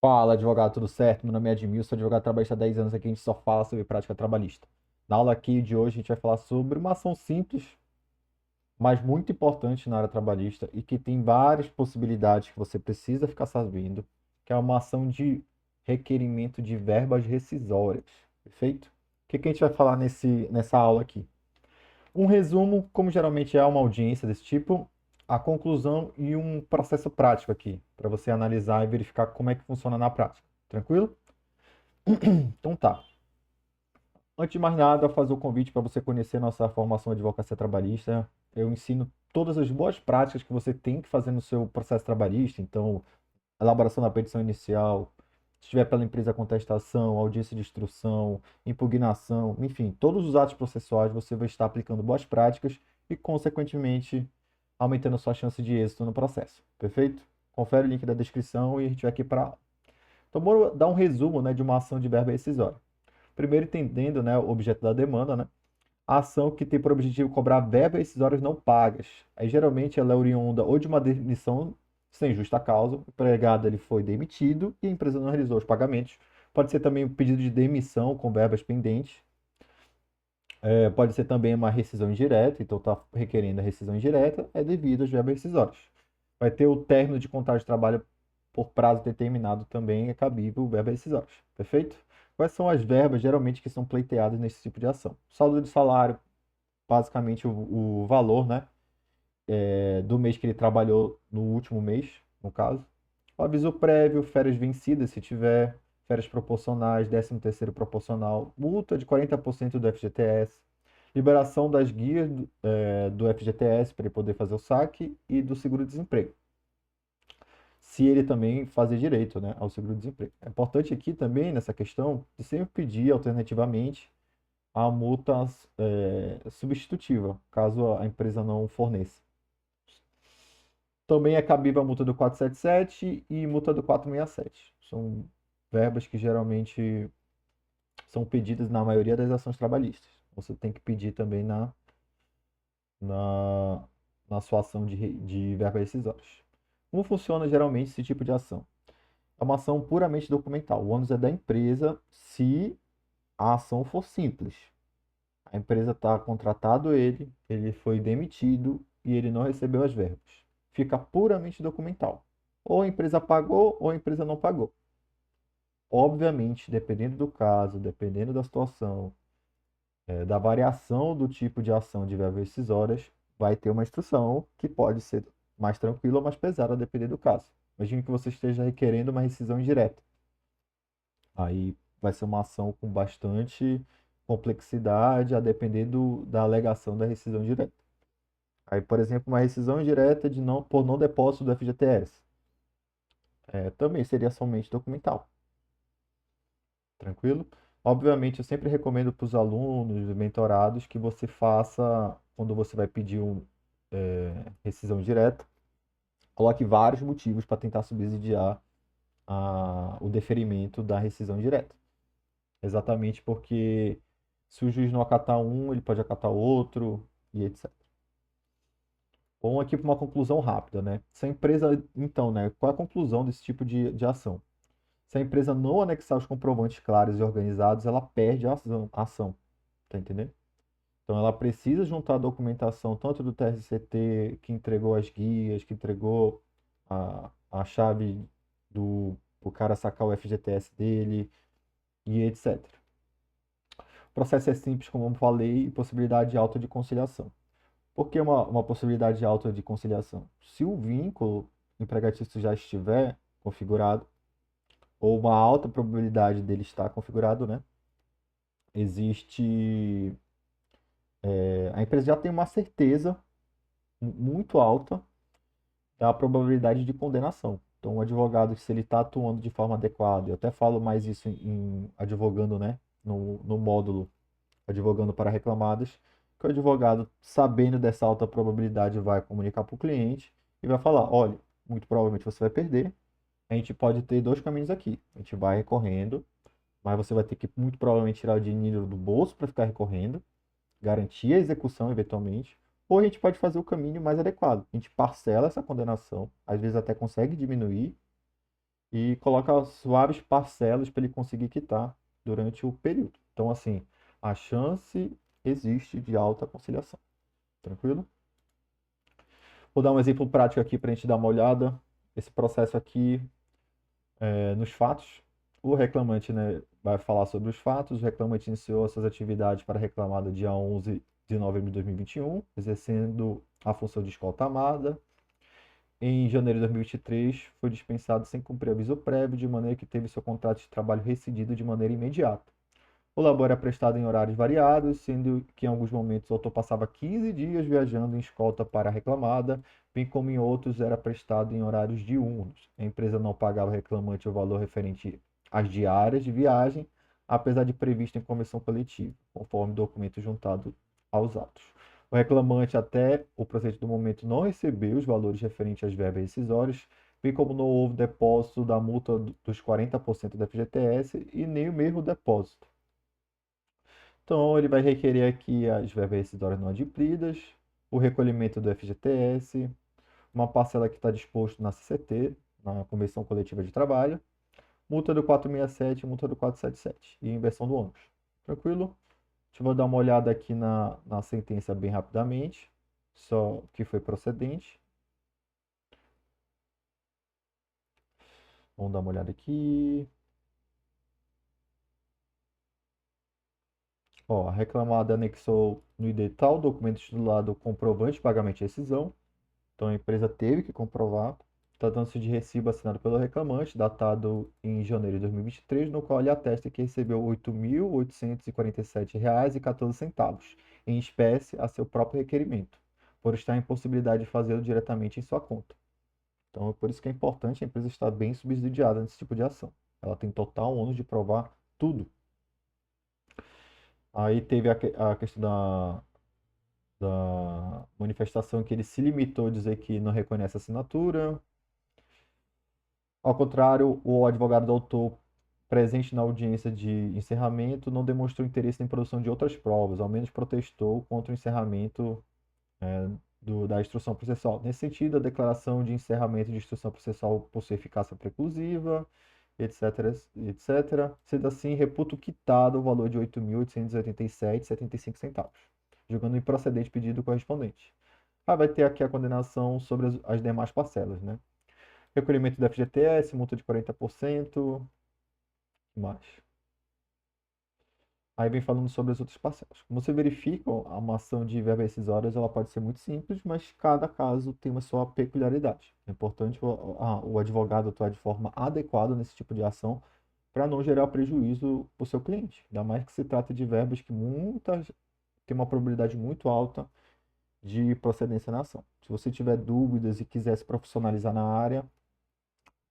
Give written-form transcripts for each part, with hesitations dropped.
Fala, advogado, tudo certo? Meu nome é Edmilson, sou advogado trabalhista há 10 anos aqui, a gente só fala sobre prática trabalhista. Na aula aqui de hoje a gente vai falar sobre uma ação simples, mas muito importante na área trabalhista e que tem várias possibilidades que você precisa ficar sabendo, que é uma ação de requerimento de verbas rescisórias, perfeito? O que a gente vai falar nessa aula aqui? Um resumo, como geralmente é uma audiência desse tipo, a conclusão e um processo prático aqui, para você analisar e verificar como é que funciona na prática. Tranquilo? Então tá. Antes de mais nada, fazer o convite para você conhecer nossa formação de advocacia trabalhista. Eu ensino todas as boas práticas que você tem que fazer no seu processo trabalhista. Então, elaboração da petição inicial, se tiver pela empresa contestação, audiência de instrução, impugnação, enfim, todos os atos processuais você vai estar aplicando boas práticas e, consequentemente, aumentando a sua chance de êxito no processo. Perfeito? Confere o link da descrição e a gente vai aqui para. Então, bora dar um resumo, né, de uma ação de verba rescisória. Primeiro, entendendo, né, o objeto da demanda, né? A ação que tem por objetivo cobrar verbas rescisórias não pagas. Aí, geralmente, ela é oriunda ou de uma demissão sem justa causa, o empregado ele foi demitido e a empresa não realizou os pagamentos. Pode ser também um pedido de demissão com verbas pendentes. Pode ser também uma rescisão indireta, então está requerendo a rescisão indireta, é devido às verbas rescisórias. Vai ter o término de contrato de trabalho por prazo determinado também é cabível verbas rescisórias. Perfeito? Quais são as verbas geralmente que são pleiteadas nesse tipo de ação? Saldo de salário, basicamente o valor, né, do mês que ele trabalhou no último mês, no caso. O aviso prévio, férias vencidas, se tiver, férias proporcionais, 13º proporcional, multa de 40% do FGTS, liberação das guias do FGTS para ele poder fazer o saque e do seguro-desemprego. Se ele também fazer direito, né, ao seguro-desemprego. É importante aqui também, nessa questão, de sempre pedir alternativamente a multa substitutiva, caso a empresa não forneça. Também é cabível a multa do 477 e multa do 467. São verbas que geralmente são pedidas na maioria das ações trabalhistas. Você tem que pedir também na, na sua ação de verbas rescisórias. Como funciona geralmente esse tipo de ação? É uma ação puramente documental. O ônus é da empresa se a ação for simples. A empresa está contratado ele foi demitido e ele não recebeu as verbas. Fica puramente documental. Ou a empresa pagou ou a empresa não pagou. Obviamente, dependendo do caso, dependendo da situação, da variação do tipo de ação de verbas rescisórias, vai ter uma instrução que pode ser mais tranquila ou mais pesada, dependendo do caso. Imagine que você esteja requerendo uma rescisão indireta. Aí vai ser uma ação com bastante complexidade, a depender da alegação da rescisão direta. Aí, por exemplo, uma rescisão indireta por não depósito do FGTS. Também seria somente documental. Tranquilo? Obviamente, eu sempre recomendo para os alunos, mentorados, que você faça, quando você vai pedir rescisão direta, coloque vários motivos para tentar subsidiar o deferimento da rescisão direta. Exatamente porque se o juiz não acatar um, ele pode acatar outro e etc. Vamos aqui para uma conclusão rápida, né? Se a empresa, então, né? Qual é a conclusão desse tipo de ação? Se a empresa não anexar os comprovantes claros e organizados, ela perde a ação. Tá entendendo? Então ela precisa juntar a documentação tanto do TRCT, que entregou as guias, que entregou a chave o cara sacar o FGTS dele e etc. O processo é simples, como eu falei, e possibilidade alta de conciliação. Por que uma possibilidade alta de conciliação? Se o vínculo empregatício já estiver configurado, ou uma alta probabilidade dele estar configurado, né? Existe. A empresa já tem uma certeza muito alta da probabilidade de condenação. Então, o advogado, se ele está atuando de forma adequada, eu até falo mais isso em advogando, né? No módulo advogando para reclamadas, que o advogado, sabendo dessa alta probabilidade, vai comunicar para o cliente e vai falar: olha, muito provavelmente você vai perder. A gente pode ter dois caminhos aqui. A gente vai recorrendo, mas você vai ter que muito provavelmente tirar o dinheiro do bolso para ficar recorrendo, garantir a execução eventualmente, ou a gente pode fazer o caminho mais adequado. A gente parcela essa condenação, às vezes até consegue diminuir, e coloca suaves parcelas para ele conseguir quitar durante o período. Então, assim, a chance existe de alta conciliação. Tranquilo? Vou dar um exemplo prático aqui para a gente dar uma olhada. Esse processo aqui nos fatos. O reclamante, né, vai falar sobre os fatos. O reclamante iniciou suas atividades para reclamar no dia 11 de novembro de 2021, exercendo a função de escolta amada. Em janeiro de 2023, foi dispensado sem cumprir aviso prévio, de maneira que teve seu contrato de trabalho rescindido de maneira imediata. O labor era prestado em horários variados, sendo que em alguns momentos o autor passava 15 dias viajando em escolta para a reclamada, bem como em outros era prestado em horários diurnos. A empresa não pagava ao reclamante o valor referente às diárias de viagem, apesar de previsto em convenção coletiva, conforme documento juntado aos atos. O reclamante, até o presente do momento, não recebeu os valores referentes às verbas rescisórias, bem como não houve depósito da multa dos 40% da FGTS e nem o mesmo depósito. Então, ele vai requerer aqui as verbas rescisórias não adimplidas, o recolhimento do FGTS, uma parcela que está disposto na CCT, na Convenção Coletiva de Trabalho, multa do 467 e multa do 477 e inversão do ônus. Tranquilo? Deixa eu dar uma olhada aqui na sentença bem rapidamente, só que foi procedente. Vamos dar uma olhada aqui. Ó, a reclamada anexou no ID tal documento titulado comprovante de pagamento de rescisão. Então a empresa teve que comprovar. Tratando-se de recibo assinado pelo reclamante, datado em janeiro de 2023, no qual ele atesta que recebeu R$ 8.847,14 em espécie a seu próprio requerimento, por estar em possibilidade de fazê-lo diretamente em sua conta. Então é por isso que é importante a empresa estar bem subsidiada nesse tipo de ação. Ela tem total ônus de provar tudo. Aí teve a questão da manifestação que ele se limitou a dizer que não reconhece a assinatura. Ao contrário, o advogado do autor presente na audiência de encerramento não demonstrou interesse em produção de outras provas, ao menos protestou contra o encerramento da instrução processual. Nesse sentido, a declaração de encerramento de instrução processual possui eficácia preclusiva, etc, etc. Sendo assim, reputo quitado o valor de R$ 8.887,75, julgando improcedente pedido correspondente. Vai ter aqui a condenação sobre as demais parcelas, né? Recolhimento do FGTS, multa de 40%, mais. Aí vem falando sobre as outras parcelas. Como você verifica, uma ação de verbas rescisórias ela pode ser muito simples, mas cada caso tem uma sua peculiaridade. É importante o advogado atuar de forma adequada nesse tipo de ação para não gerar prejuízo para o seu cliente. Ainda mais que se trata de verbas que muitas têm uma probabilidade muito alta de procedência na ação. Se você tiver dúvidas e quiser se profissionalizar na área,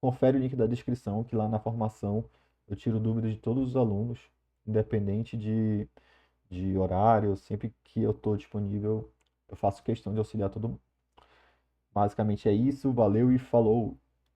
confere o link da descrição, que lá na formação eu tiro dúvidas de todos os alunos, independente de horário, sempre que eu estou disponível, eu faço questão de auxiliar todo mundo. Basicamente é isso, valeu e falou!